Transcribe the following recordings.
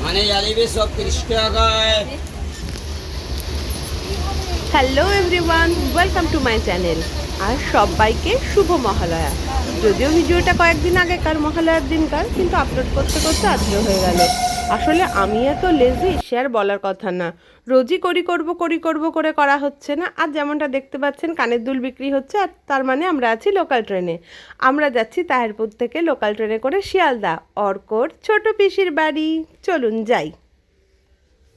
মানে জালিবে সব 30 টাকায়। Hello everyone, welcome to my channel. আর সবাইকে শুভ মহালয়া। যদিও ভিডিওটা কয়েকদিন আগেকার মহালয়ার দিনকার, কিন্তু আপলোড করতে করতে আজকে হয়ে গেল। আসলে আমি এত লেজি, সে আর বলার কথা না। রোজই করি করব করে করা হচ্ছে না। আর যেমনটা দেখতে পাচ্ছেন কানের দুল বিক্রি হচ্ছে, আর তার মানে আমরা আছি লোকাল ট্রেনে। আমরা যাচ্ছি তাহেরপুর থেকে লোকাল ট্রেনে করে শিয়ালদা, অর্কর ছোট পিসির বাড়ি। চলুন যাই।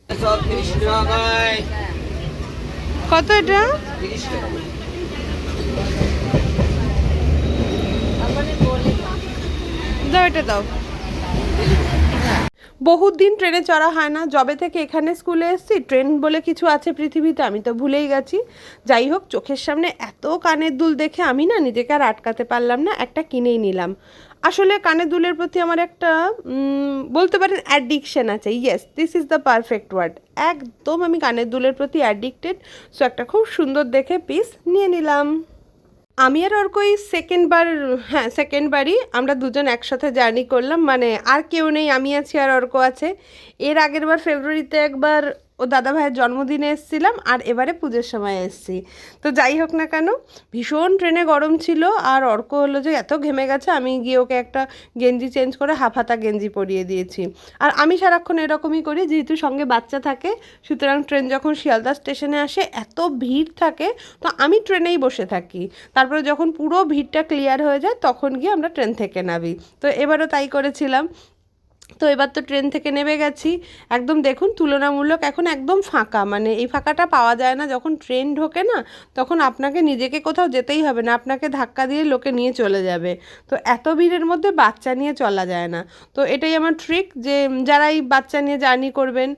সব 30 টাকায়। কত এটা? 30 টাকা। দাও, এটা দাও। বহুত দিন ট্রেনে চড়া হয় না, যবে থেকে এখানে স্কুলে এসেছি। ট্রেন বলে কিছু আছে পৃথিবীতে, আমি তো ভুলেই গেছি। যাই হোক, চোখের সামনে এত কানের দুল দেখে আমি না নিজেকে আর আটকাতে পারলাম না, একটা কিনেই নিলাম। আসলে কানের দুলের প্রতি আমার একটা বলতে পারেন অ্যাডিকশন আছে। Yes, this is the perfect word. একদম আমি কানের দুলের প্রতি অ্যাডিক্টেড। সো একটা খুব সুন্দর দেখে পিস নিয়ে নিলাম। আমি আর অর্কই সেকেন্ডবারই আমরা দুজন একসাথে জার্নি করলাম। মানে আর কেউ নেই, আমি আছি আর অর্ক আছে। এর আগের বার ফেব্রুয়ারিতে একবার ও দাদা ভাইয়ের জন্মদিনে এসেছিলাম, আর এবারে পুজোর সময় এসেছি। তো যাই হোক না কেন, ভীষণ ট্রেনে গরম ছিল। আর অর্ক হলো যে এত ঘেমে গেছে, আমি গিয়ে ওকে একটা গেঞ্জি চেঞ্জ করে হাফ হাতা গেঞ্জি পরিয়ে দিয়েছি। আর আমি সারাক্ষণ এরকমই করি, যেহেতু সঙ্গে বাচ্চা থাকে। সুতরাং ট্রেন যখন শিয়ালদা স্টেশনে আসে এত ভিড় থাকে, তো আমি ট্রেনেই বসে থাকি। তারপরে যখন পুরো ভিড়টা ক্লিয়ার হয়ে যায় তখন গিয়ে আমরা ট্রেন থেকে নামি। তো এবারও তাই করেছিলাম। তো এবার তো ট্রেন থেকে নেমে গেছি। একদম দেখুন, তুলনামূলক এখন একদম ফাঁকা। মানে এই ফাঁকাটা পাওয়া যায় না যখন ট্রেন ঢোকে না, তখন আপনাকে নিজেকে কোথাও যেতেই হবে না, আপনাকে ধাক্কা দিয়ে লোকে নিয়ে চলে যাবে। তো এত ভিড়ের মধ্যে বাচ্চা নিয়ে চলা যায় না। তো এটাই আমার ট্রিক, যে যারা এই বাচ্চা নিয়ে জার্নি করবেন,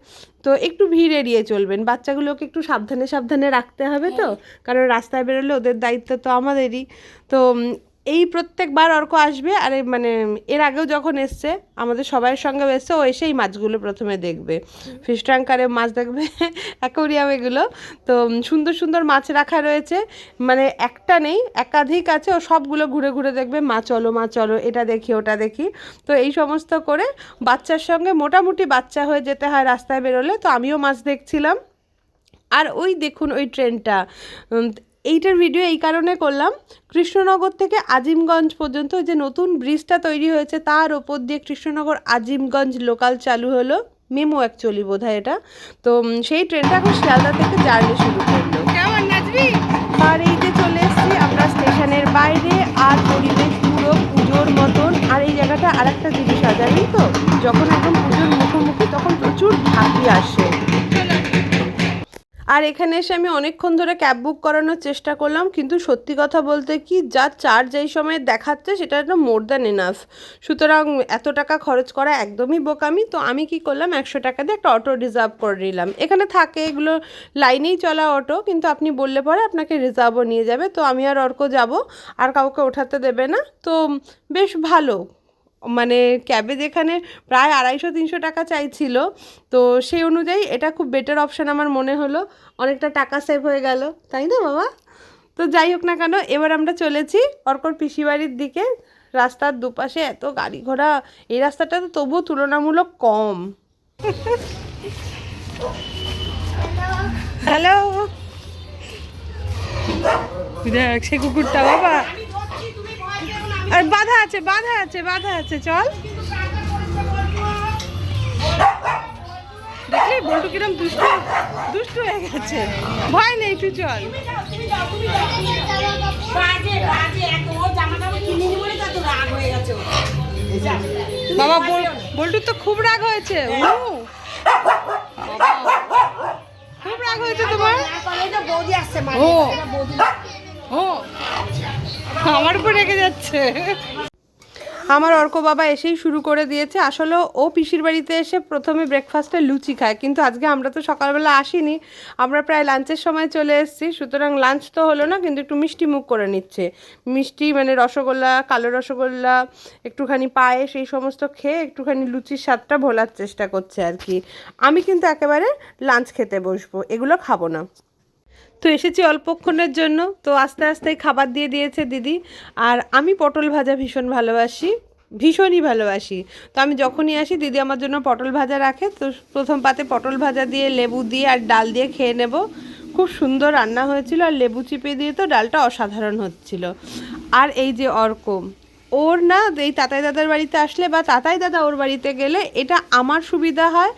তো একটু ভিড় এড়িয়ে চলবেন। বাচ্চাগুলোকে একটু সাবধানে সাবধানে রাখতে হবে, তো কারণ রাস্তায় বেরোলে ওদের দায়িত্ব তো আমাদেরই। তো এই প্রত্যেকবার অর্ক আসবে। আর মানে এর আগেও যখন এসছে আমাদের সবাইয়ের সঙ্গেও এসছে, ও এসে এই মাছগুলো প্রথমে দেখবে। ফিশ ট্যাঙ্কারে মাছ দেখবে, অ্যাকোরিয়াম এগুলো। তো সুন্দর সুন্দর মাছ রাখা রয়েছে, মানে একটা নেই, একাধিক আছে। ও সবগুলো ঘুরে ঘুরে দেখবে, মা চলো মা চলো, এটা দেখি ওটা দেখি। তো এই সমস্ত করে বাচ্চার সঙ্গে মোটামুটি বাচ্চা হয়ে যেতে হয় রাস্তায় বেরোলে। তো আমিও মাছ দেখছিলাম। আর ওই দেখুন ওই ট্রেনটা, এইটার ভিডিও এই কারণে করলাম, কৃষ্ণনগর থেকে আজিমগঞ্জ পর্যন্ত ওই যে নতুন ব্রিজটা তৈরি হয়েছে, তার ওপর দিয়ে কৃষ্ণনগর আজিমগঞ্জ লোকাল চালু হলো। মেমো অ্যাকচুয়ালি বোধহয় এটা। তো সেই ট্রেনটা এখন শিয়ালদা থেকে জার্নি শুরু করলো। কেমন নাচবি? আর এই যে চলে এসেছি আমরা স্টেশনের বাইরে, আর পরিবেশ পুরো পুজোর মতন। আর এই জায়গাটা আর একটা জিনিস আছে জানেন তো, যখন একদম পুজোর মুখোমুখি তখন প্রচুর ঢাকি আসে। আর এখানে এসে আমি অনেকক্ষণ ধরে ক্যাব বুক করানোর চেষ্টা করলাম, কিন্তু সত্যি কথা বলতে কি, যা চার্জ এই সময় দেখাচ্ছে সেটা একটা মোর দ্যান এনাফ। সুতরাং এত টাকা খরচ করা একদমই বোকামি। তো আমি কি করলাম, 100 টাকা দিয়ে একটা অটো রিজার্ভ করে নিলাম। এখানে থাকে এগুলো লাইনেই চলা অটো, কিন্তু আপনি বললে পরে আপনাকে রিজার্ভও নিয়ে যাবে। তো আমি আর অর্ক যাব, আর কাউকে ওঠাতে দেবে না। তো বেশ ভালো। মানে ক্যাবে যেখানে প্রায় 250-300 টাকা চাইছিল, তো সেই অনুযায়ী এটা খুব বেটার অপশান আমার মনে হলো। অনেকটা টাকা সেভ হয়ে গেল, তাই না বাবা? তো যাই হোক না কেন, এবার আমরা চলেছি অর্কর পিসিবাড়ির দিকে। রাস্তার দুপাশে এত গাড়ি ঘোড়া, এই রাস্তাটা তো তবুও তুলনামূলক কম। হ্যালো, দেখ সে কুকুরটা বাবা। আর বাধা আছে বাধা আছে বাধা আছে, চল। দেখলি বল্টু কিরম দুষ্টু দুষ্টু হয়ে গেছে। ভয় নেই, তুই চল। বাবা বল্টুর তো খুব রাগ হয়েছে। খুব রাগ হয়েছে তোমার? ও ও আমার উপর রেগে যাচ্ছে। আমার অর্ক বাবা এসেই শুরু করে দিয়েছে। আসলে ও পিসির বাড়িতে এসে প্রথমে ব্রেকফাস্টে লুচি খায়, কিন্তু আজকে আমরা তো সকালবেলা আসিনি, আমরা প্রায় লাঞ্চের সময় চলে এসেছি। সুতরাং লাঞ্চ তো হলো না, কিন্তু একটু মিষ্টি মুখ করে নিচ্ছে। মিষ্টি মানে রসগোল্লা, কালো রসগোল্লা, একটুখানি পায়েস, এই সমস্ত খেয়ে একটুখানি লুচির স্বাদটা ভোলার চেষ্টা করছে আর কি। আমি কিন্তু একেবারে লাঞ্চ খেতে বসবো, এগুলো খাবো না। তো এসেছি অল্পক্ষণের জন্য, তো আস্তে আস্তেই খাবার দিয়ে দিয়েছে দিদি। আর আমি পটল ভাজা ভীষণ ভালোবাসি, ভীষণই ভালোবাসি। তো আমি যখনই আসি দিদি আমার জন্য পটল ভাজা রাখে, তো প্রথম পাতে পটল ভাজা দিয়ে লেবু দিয়ে আর ডাল দিয়ে খেয়ে নেব। খুব সুন্দর রান্না হয়েছিল, আর লেবু চিপে দিয়ে তো ডালটা অসাধারণ হচ্ছিল। আর এই যে অর্ক, ওর না এই তাতাই দাদার বাড়িতে আসলে বা তাতাই দাদা ওর বাড়িতে গেলে এটা আমার সুবিধা হয়।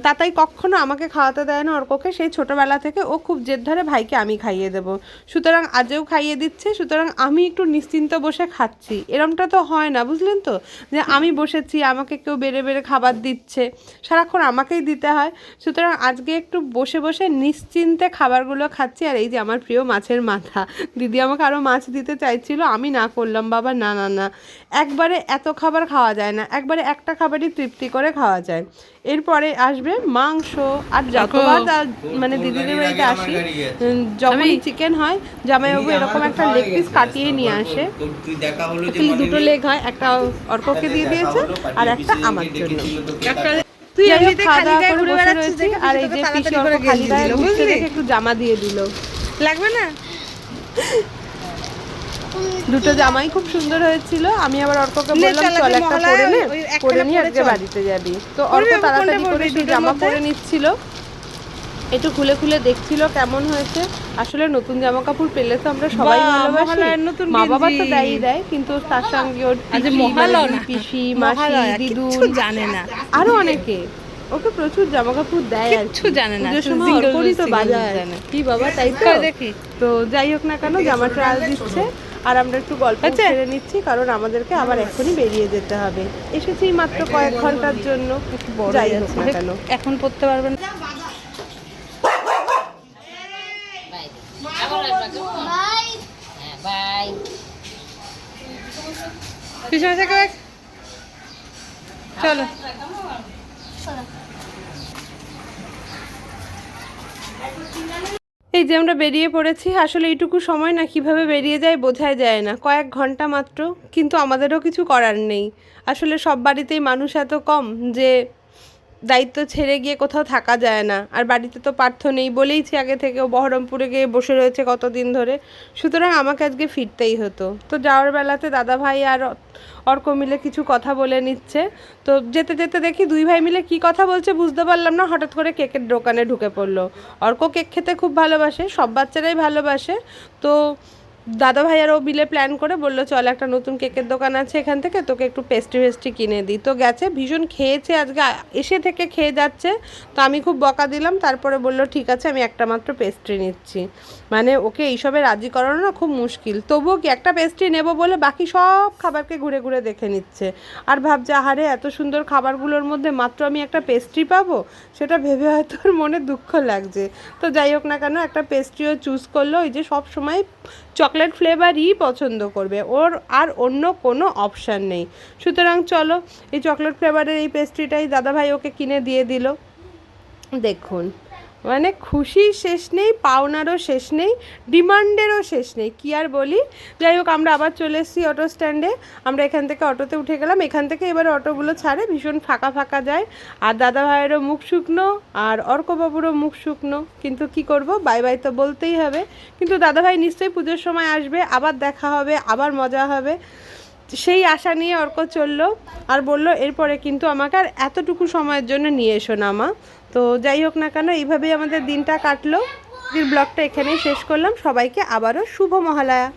তাতাই কখনো আমাকে খাওয়াতে দেয় না অর্ককে, সেই ছোটোবেলা থেকে ও খুব জেদ ধরে ভাইকে আমি খাইয়ে দেবো, সুতরাং আজও খাইয়ে দিচ্ছে। সুতরাং আমি একটু নিশ্চিন্ত বসে খাচ্ছি, এরমটা তো হয় না, বুঝলেন তো, যে আমি বসেছি আমাকে কেউ বেড়ে বেড়ে খাবার দিচ্ছে, সারাক্ষণ আমাকেই দিতে হয়। সুতরাং আজকে একটু বসে বসে নিশ্চিন্তে খাবারগুলো খাচ্ছি। আর এই যে আমার প্রিয় মাছের মাথা, দিদি আমাকে আরও মাছ দিতে চাইছিল, আমি না করলাম, বাবা না না না, একবারে এত খাবার খাওয়া যায় না, একবারে একটা খাবারই তৃপ্তি করে খাওয়া যায়। এরপরে আসবে মাংস। আর যতবার মানে দিদিদের বাড়িতে আসি, যখনই চিকেন হয় জামাইবাবু এরকম একটা লেগ পিস কাটিয়ে নিয়ে আসে, দুটো লেগ হয়, একটা অর্ককে দিয়ে দিয়েছে আর একটা আমার জন্য। তুই এমনিতে খালি গায়ে ঘুরে বেড়াচ্ছিস, আর এই যে পিসি অর্ক খালি গায়ে ঘুরতে দেখে একটু জামা দিয়ে দিল, লাগবে না? দুটো জামাই খুব সুন্দর হয়েছিল। আমি আবার অর্ককে বললাম চল একটা পরে নে, পরে নিয়ে আজকে বাড়িতে যাবি। তো অর্ক তাড়াতাড়ি করে একটু জামা পরে নিচ্ছিল, একটু খুলে খুলে দেখছিল কেমন হয়েছে। আসলে নতুন জামা কাপড় পেলে তো আমরা সবাই ভালোবাসি, মা বাবা তো দেয়ই দেয়, কিন্তু তার সঙ্গে ওর পিসি মাসি দিদু জানে না, আরো অনেকে ওকে প্রচুর জামা কাপড় দেয়, আর কিছু জানে না, তো বাজায় কি বাবা, তাই তো দেখি। তো যাই হোক না কেন, জামা ট্রায়াল দিচ্ছে আর আমরা একটু গল্প ছেড়ে নিচ্ছি, কারণ আমাদেরকে আবার এখনই বেরিয়ে যেতে হবে। এসেছি মাত্র কয়েক ঘন্টার জন্য, যাই হোক না কেন এখন পড়তে পারবেন। চলো এই যে আমরা বেরিয়ে পড়েছি। আসলে এইটুকু সময় না কিভাবে বেরিয়ে যায় বোঝাই যায় না, কয়েক ঘন্টা মাত্র, কিন্তু আমাদেরও কিছু করার নেই। আসলে সব বাড়িতেই মানুষ এত কম যে দায়িত্ব ছেড়ে গিয়ে কোথাও থাকা যায় না। আর বাড়িতে তো পার্থ নেই বলেইছি আগে থেকে, ও বহরমপুরে গিয়ে বসে রয়েছে কতদিন ধরে, সুতরাং আমাকে আজকে ফিরতেই হতো। তো যাওয়ার বেলাতে দাদা ভাই আর অর্ক মিলে কিছু কথা বলে নিচ্ছে। তো যেতে যেতে দেখি দুই ভাই মিলে কি কথা বলছে বুঝতে পারলাম না, হঠাৎ করে কেকের দোকানে ঢুকে পড়লো। অর্ক কেক খেতে খুব ভালোবাসে, সব বাচ্চারাই ভালোবাসে। তো দাদা ভাই আর ও মিলে প্ল্যান করে বললো চল একটা নতুন কেকের দোকান আছে এখান থেকে, তোকে একটু পেস্ট্রি কিনে দিই। তো গেছে, ভীষণ খেয়েছে আজকে, এসে থেকে খেয়ে যাচ্ছে। তো আমি খুব বকা দিলাম, তারপরে বললো ঠিক আছে আমি একটা মাত্র পেস্ট্রি নিচ্ছি। মানে ওকে এইসবে রাজি করানো না খুব মুশকিল, তবুও কি একটা পেস্ট্রি নেবো বলে বাকি সব খাবারকে ঘুরে ঘুরে দেখে নিচ্ছে। আর ভাবছে আহারে এত সুন্দর খাবারগুলোর মধ্যে মাত্র আমি একটা পেস্ট্রি পাবো, সেটা ভেবে হয়তো ওর মনে দুঃখ লাগছে। তো যাই হোক না কেন একটা পেস্ট্রিও চুজ করলো, ওই যে সব সময় চকলেট ফ্লেভারই পছন্দ করবে, ওর আর অন্য কোনো অপশান নেই। সুতরাং চলো এই চকলেট ফ্লেভারের এই পেস্ট্রিটাই দাদাভাই ওকে কিনে দিয়ে দিল। দেখুন মানে খুশির শেষ নেই, পাওনারও শেষ নেই, ডিমান্ডেরও শেষ নেই, কি আর বলি। যাই হোক আমরা আবার চলে এসেছি অটো স্ট্যান্ডে। আমরা এখান থেকে অটোতে উঠে গেলাম, এখান থেকে এবারে অটোগুলো ছাড়ে, ভীষণ ফাঁকা ফাঁকা যায়। আর দাদা ভাইয়েরও মুখ শুকনো আর অর্কবাবুরও মুখ শুকনো, কিন্তু কি করব, বাই বাই তো বলতেই হবে। কিন্তু দাদা ভাই নিশ্চয়ই পুজোর সময় আসবে, আবার দেখা হবে, আবার মজা হবে, সেই আশা নিয়ে অর্ক চললো। আর বলল এরপরে কিন্তু আমাকে আর এতটুকু সময়ের জন্য নিয়ে এসো না মা। তো যাই হোক না কেন এইভাবেই আমাদের দিনটা কাটলো। ব্লগটা এখানেই শেষ করলাম। সবাইকে আবারও শুভ মহালয়া।